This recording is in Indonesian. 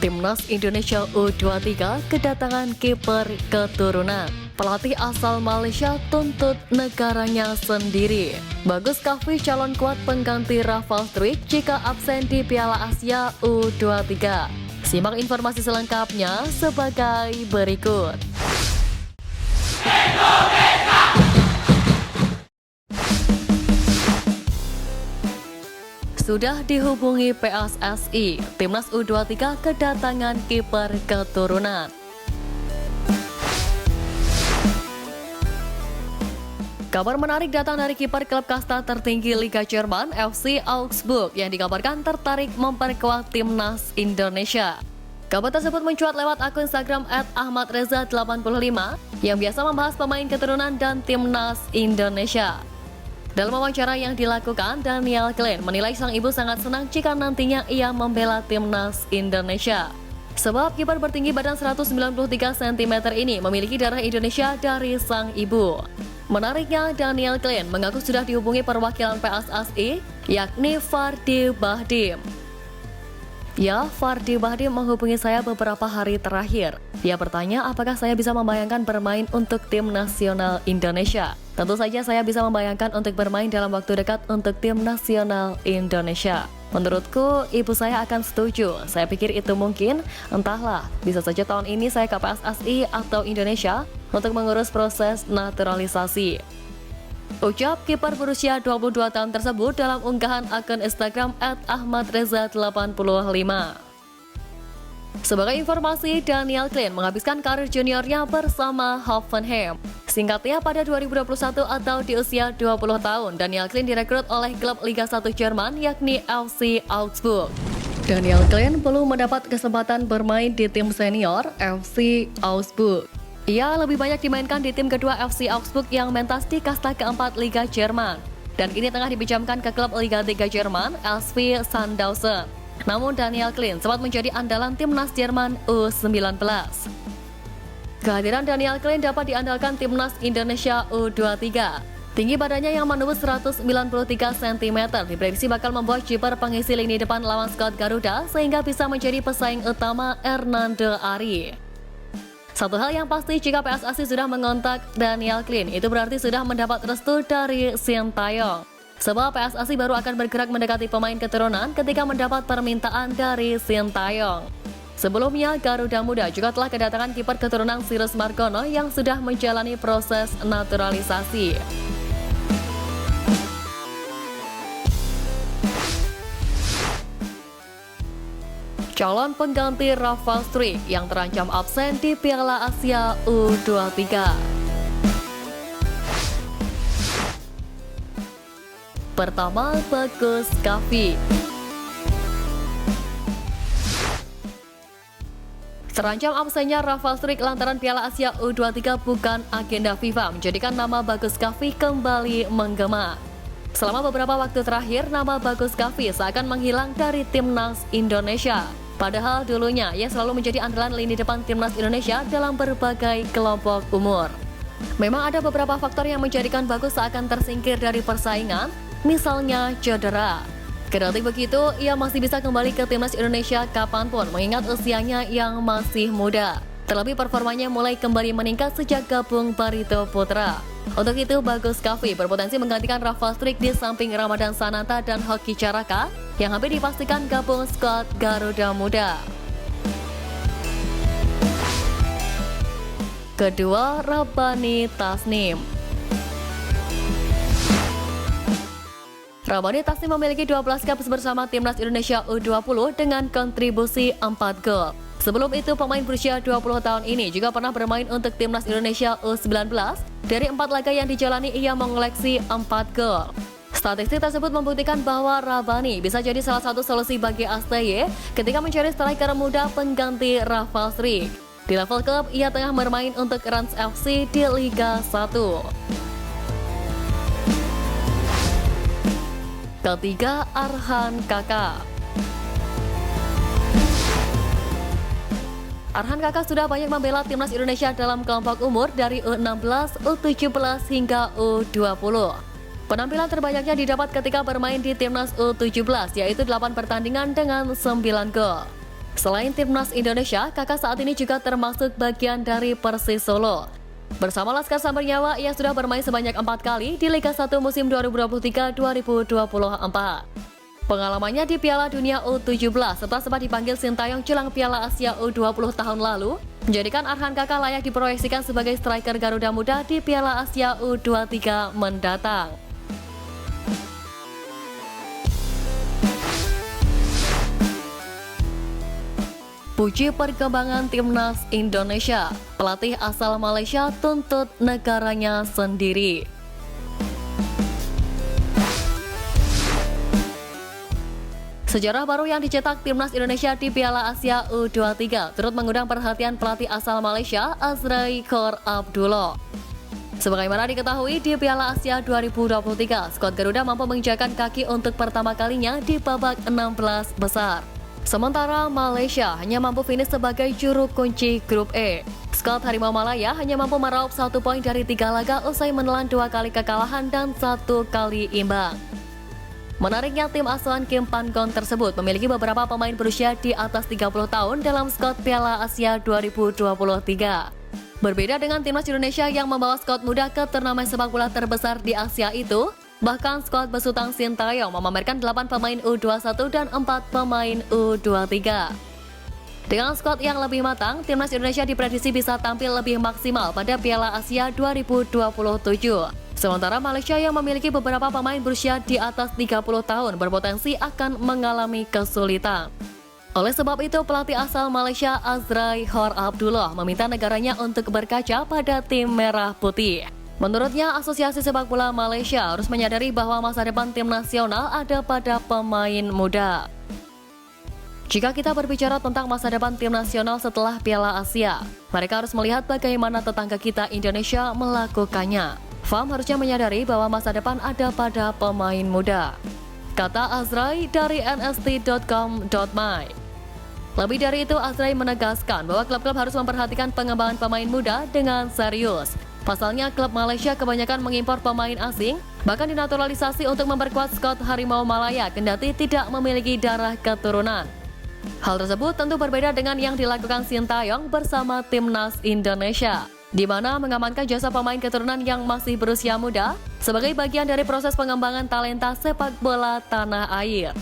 Timnas Indonesia U23 kedatangan kiper keturunan. Pelatih asal Malaysia tuntut negaranya sendiri. Bagus Kahvi calon kuat pengganti Rafal Struijk jika absen di Piala Asia U23. Simak informasi selengkapnya sebagai berikut. Sudah dihubungi PSSI, Timnas U23 kedatangan kiper keturunan. Kabar menarik datang dari kiper klub kasta tertinggi Liga Jerman, FC Augsburg, yang dikabarkan tertarik memperkuat Timnas Indonesia. Kabar tersebut mencuat lewat akun Instagram @ahmadreza85 yang biasa membahas pemain keturunan dan Timnas Indonesia. Dalam wawancara yang dilakukan, Daniel Klein menilai sang ibu sangat senang jika nantinya ia membela Timnas Indonesia. Sebab kiper bertinggi badan 193 cm ini memiliki darah Indonesia dari sang ibu. Menariknya, Daniel Klein mengaku sudah dihubungi perwakilan PSSI, yakni Fardi Bahdim. Ya, Fardi Bahdim menghubungi saya beberapa hari terakhir. Dia bertanya apakah saya bisa membayangkan bermain untuk tim nasional Indonesia. Tentu saja saya bisa membayangkan untuk bermain dalam waktu dekat untuk tim nasional Indonesia. Menurutku, ibu saya akan setuju. Saya pikir itu mungkin, entahlah, bisa saja tahun ini saya ke PSSI atau Indonesia untuk mengurus proses naturalisasi. Ucap kiper berusia 22 tahun tersebut dalam unggahan akun Instagram @ahmadreza85. Sebagai informasi, Daniel Klein menghabiskan karir juniornya bersama Hoffenheim. Singkatnya, pada 2021 atau di usia 20 tahun, Daniel Klein direkrut oleh klub Liga 1 Jerman, yakni FC Augsburg. Daniel Klein belum mendapat kesempatan bermain di tim senior FC Augsburg. Ia lebih banyak dimainkan di tim kedua FC Augsburg yang mentas di kasta keempat Liga Jerman, dan kini tengah dipinjamkan ke klub Liga 3 Jerman, SV Sandhausen. Namun Daniel Klein sempat menjadi andalan timnas Jerman U19. Kehadiran Daniel Klein dapat diandalkan timnas Indonesia U23. Tinggi badannya yang menembus 193 cm diprediksi bakal membuat kiper pengisi lini depan lawan skuad Garuda sehingga bisa menjadi pesaing utama Hernando Ari. Satu hal yang pasti, jika PSSI sudah mengontak Daniel Klein, itu berarti sudah mendapat restu dari Sintayong. Sebab PSSI baru akan bergerak mendekati pemain keturunan ketika mendapat permintaan dari Sintayong. Sebelumnya, Garuda Muda juga telah kedatangan kiper keturunan Sirus Margono yang sudah menjalani proses naturalisasi. Calon pengganti Rafal Struijk yang terancam absen di Piala Asia U23. Pertama, Bagus Kahvi. Terancam absennya Rafal Struijk lantaran Piala Asia U23 bukan agenda FIFA menjadikan nama Bagus Kahvi kembali menggema. Selama beberapa waktu terakhir, nama Bagus Kahvi seakan menghilang dari Timnas Indonesia. Padahal dulunya ia selalu menjadi andalan lini depan Timnas Indonesia dalam berbagai kelompok umur. Memang ada beberapa faktor yang menjadikan Bagus seakan tersingkir dari persaingan, misalnya cedera. Kendati begitu, ia masih bisa kembali ke Timnas Indonesia kapanpun mengingat usianya yang masih muda. Terlebih performanya mulai kembali meningkat sejak gabung Barito Putra. Untuk itu, Bagus Kahvi berpotensi menggantikan Rafal Struijk di samping Ramadan Sananta dan Hoki Caraka yang hampir dipastikan gabung skuad Garuda Muda. Kedua, Rabani Tasnim. Rabani Tasnim memiliki 12 caps bersama Timnas Indonesia U20 dengan kontribusi 4 gol. Sebelum itu, pemain berusia 20 tahun ini juga pernah bermain untuk Timnas Indonesia U19. Dari 4 laga yang dijalani, ia mengoleksi 4 gol. Statistik tersebut membuktikan bahwa Rabani bisa jadi salah satu solusi bagi ASTY ketika mencari striker muda pengganti Rafal Struijk. Di level klub, ia tengah bermain untuk Rans FC di Liga 1. Ketiga, Arhan Kakak. Arhan Kakak sudah banyak membela Timnas Indonesia dalam kelompok umur dari U16, U17 hingga U20. Penampilan terbanyaknya didapat ketika bermain di Timnas U17, yaitu 8 pertandingan dengan 9 gol. Selain timnas Indonesia, Kakak saat ini juga termasuk bagian dari Persis Solo. Bersama Laskar Sambernyawa, ia sudah bermain sebanyak 4 kali di Liga 1 musim 2023-2024. Pengalamannya di Piala Dunia U17 serta sempat dipanggil Sintayong jelang Piala Asia U20 tahun lalu, menjadikan Arhan Kakak layak diproyeksikan sebagai striker Garuda Muda di Piala Asia U23 mendatang. Puji perkembangan timnas Indonesia, pelatih asal Malaysia tuntut negaranya sendiri. Sejarah baru yang dicetak timnas Indonesia di Piala Asia U23 turut mengundang perhatian pelatih asal Malaysia, Azrai Khor Abdullah. Sebagaimana diketahui, di Piala Asia 2023, skuad Garuda mampu menginjakan kaki untuk pertama kalinya di babak 16 besar. Sementara Malaysia hanya mampu finish sebagai juru kunci grup E. Skuad Harimau Malaya hanya mampu meraup 1 poin dari 3 laga usai menelan 2 kali kekalahan dan 1 kali imbang. Menariknya, tim asuhan Kim Pan-gon tersebut memiliki beberapa pemain berusia di atas 30 tahun dalam skuad Piala Asia 2023. Berbeda dengan timnas Indonesia yang membawa skuad muda ke turnamen sepak bola terbesar di Asia itu, bahkan skuad besutan Sintayong memamerkan 8 pemain U21 dan 4 pemain U23. Dengan skuad yang lebih matang, timnas Indonesia diprediksi bisa tampil lebih maksimal pada Piala Asia 2027. Sementara Malaysia yang memiliki beberapa pemain berusia di atas 30 tahun berpotensi akan mengalami kesulitan. Oleh sebab itu, pelatih asal Malaysia Azrai Khor Abdullah meminta negaranya untuk berkaca pada tim merah putih. Menurutnya, Asosiasi Sepak Bola Malaysia harus menyadari bahwa masa depan tim nasional ada pada pemain muda. Jika kita berbicara tentang masa depan tim nasional setelah Piala Asia, mereka harus melihat bagaimana tetangga kita Indonesia melakukannya. FAM harusnya menyadari bahwa masa depan ada pada pemain muda, kata Azrai dari nst.com.my. Lebih dari itu, Azrai menegaskan bahwa klub-klub harus memperhatikan pengembangan pemain muda dengan serius. Pasalnya, klub Malaysia kebanyakan mengimpor pemain asing, bahkan dinaturalisasi untuk memperkuat skuad Harimau Malaya kendati tidak memiliki darah keturunan. Hal tersebut tentu berbeda dengan yang dilakukan Sintayong bersama timnas Indonesia, di mana mengamankan jasa pemain keturunan yang masih berusia muda sebagai bagian dari proses pengembangan talenta sepak bola tanah air.